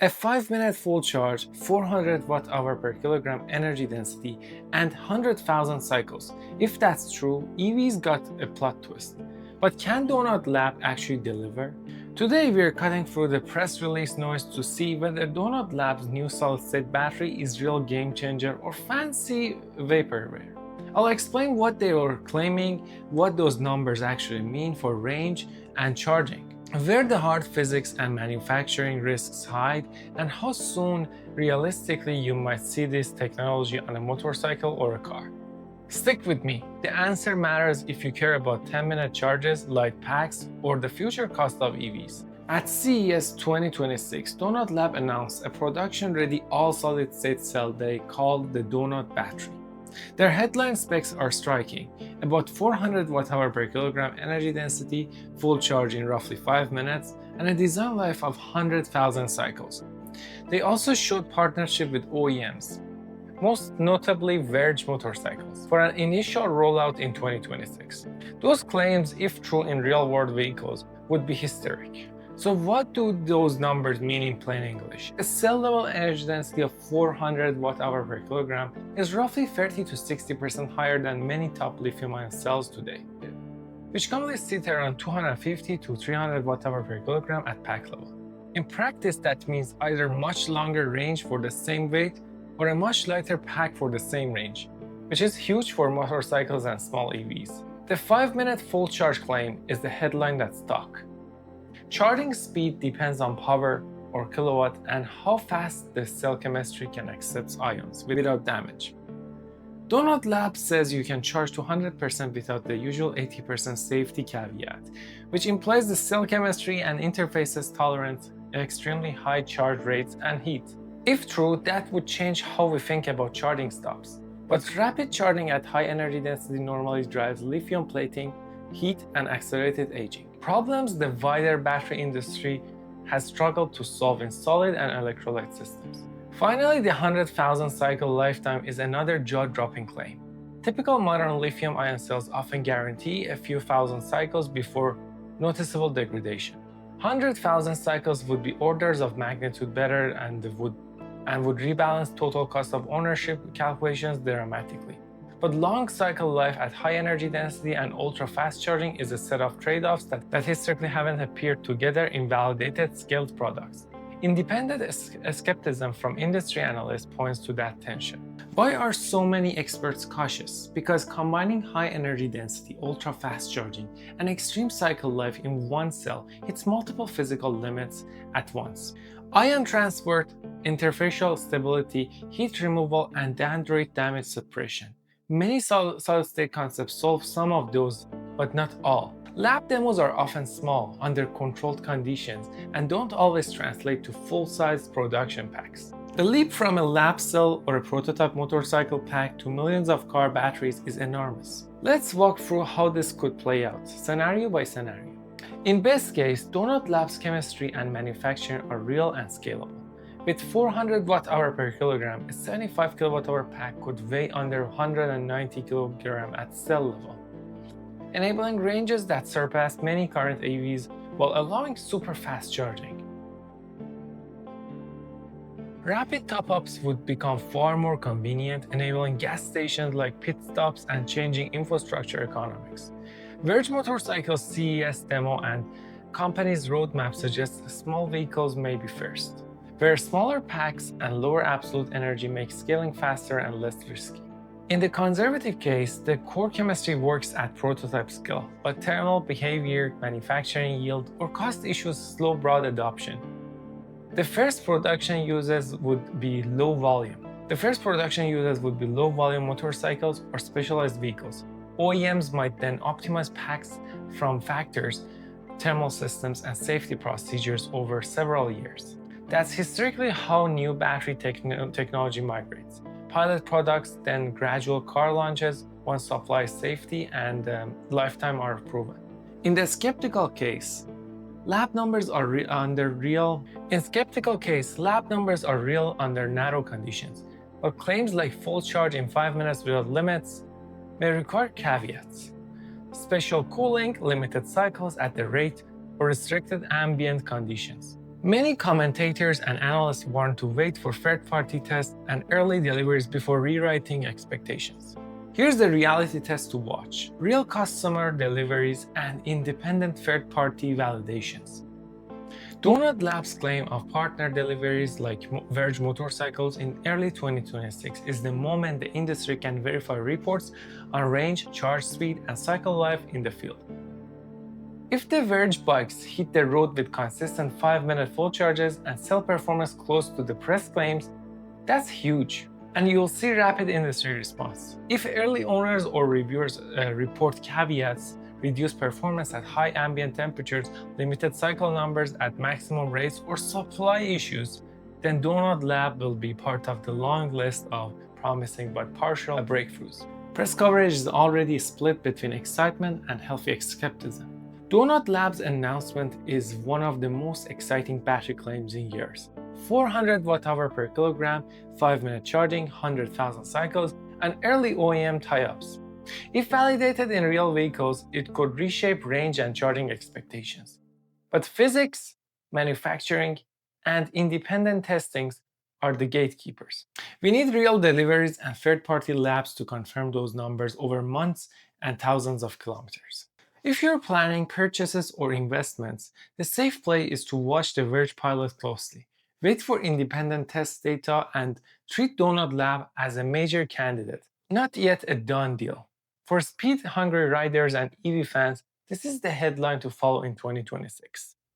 A 5-minute full charge, 400 watt-hour per kilogram energy density, and 100,000 cycles. If that's true, EVs got a plot twist. But can Donut Lab actually deliver? Today we're cutting through the press release noise to see whether Donut Lab's new solid-state battery is real game changer or fancy vaporware. I'll explain what they were claiming, what those numbers actually mean for range and charging, where the hard physics and manufacturing risks hide, and how soon realistically you might see this technology on a motorcycle or a car. Stick with me. The answer matters if you care about 10-minute charges, light packs, or the future cost of EVs. At CES 2026, Donut Lab announced a production-ready all-solid-state cell they called the Donut Battery. Their headline specs are striking: about 400 watt-hour per kilogram energy density, full charge in roughly 5 minutes, and a design life of 100,000 cycles. They also showed partnership with OEMs, most notably Verge Motorcycles, for an initial rollout in 2026. Those claims, if true in real-world vehicles, would be historic. So what do those numbers mean in plain English? A cell-level energy density of 400 watt-hour per kilogram is roughly 30 to 60% higher than many top lithium-ion cells today, which commonly sit around 250 to 300 watt-hour per kilogram at pack level. In practice, that means either much longer range for the same weight or a much lighter pack for the same range, which is huge for motorcycles and small EVs. The 5-minute full charge claim is the headline that's stuck. Charging speed depends on power or kilowatt and how fast the cell chemistry can accept ions without damage. Donut Lab says you can charge to 100% without the usual 80% safety caveat, which implies the cell chemistry and interfaces tolerant extremely high charge rates and heat. If true, that would change how we think about charging stops. But rapid charging at high energy density normally drives lithium plating, heat, and accelerated aging, problems the wider battery industry has struggled to solve in solid and electrolyte systems. Finally, the 100,000 cycle lifetime is another jaw-dropping claim. Typical modern lithium-ion cells often guarantee a few thousand cycles before noticeable degradation. 100,000 cycles would be orders of magnitude better and would rebalance total cost of ownership calculations dramatically. But long cycle life at high energy density and ultra-fast charging is a set of trade-offs that historically haven't appeared together in validated scaled products. Independent skepticism from industry analysts points to that tension. Why are so many experts cautious? Because combining high energy density, ultra-fast charging, and extreme cycle life in one cell hits multiple physical limits at once. Ion transport, interfacial stability, heat removal, and dendrite damage suppression. Many solid-state concepts solve some of those, but not all. Lab demos are often small, under controlled conditions, and don't always translate to full-size production packs. The leap from a lab cell or a prototype motorcycle pack to millions of car batteries is enormous. Let's walk through how this could play out, scenario by scenario. In best case, Donut Lab's chemistry and manufacturing are real and scalable. With 400 watt-hour per kilogram, a 75 kilowatt-hour pack could weigh under 190 kg at cell level, enabling ranges that surpass many current EVs while allowing super fast charging. Rapid top-ups would become far more convenient, enabling gas stations like pit stops and changing infrastructure economics. Verge Motorcycles CES demo and company's roadmap suggests small vehicles may be first, where smaller packs and lower absolute energy make scaling faster and less risky. In the conservative case, the core chemistry works at prototype scale, but thermal behavior, manufacturing yield, or cost issues slow broad adoption. The first production uses would be low volume motorcycles or specialized vehicles. OEMs might then optimize packs from factors, thermal systems, and safety procedures over several years. That's historically how new battery technology migrates. Pilot products, then gradual car launches once supply safety and lifetime are proven. In the skeptical case, lab numbers are real under narrow conditions, but claims like full charge in 5 minutes without limits may require caveats. Special cooling, limited cycles at the rate, or restricted ambient conditions. Many commentators and analysts warn to wait for third-party tests and early deliveries before rewriting expectations. Here's the reality test to watch: real customer deliveries and independent third-party validations. Donut Labs' claim of partner deliveries like Verge Motorcycles in early 2026 is the moment the industry can verify reports on range, charge speed, and cycle life in the field. If the Verge bikes hit the road with consistent 5-minute full charges and cell performance close to the press claims, that's huge, and you'll see rapid industry response. If early owners or reviewers report caveats, reduced performance at high ambient temperatures, limited cycle numbers at maximum rates, or supply issues, then Donut Lab will be part of the long list of promising but partial breakthroughs. Press coverage is already split between excitement and healthy skepticism. Donut Labs' announcement is one of the most exciting battery claims in years. 400 Wh per kilogram, 5-minute charging, 100,000 cycles, and early OEM tie-ups. If validated in real vehicles, it could reshape range and charging expectations. But physics, manufacturing, and independent testings are the gatekeepers. We need real deliveries and third-party labs to confirm those numbers over months and thousands of kilometers. If you're planning purchases or investments, the safe play is to watch the Verge pilot closely. Wait for independent test data and treat Donut Lab as a major candidate, not yet a done deal. For speed-hungry riders and EV fans, this is the headline to follow in 2026.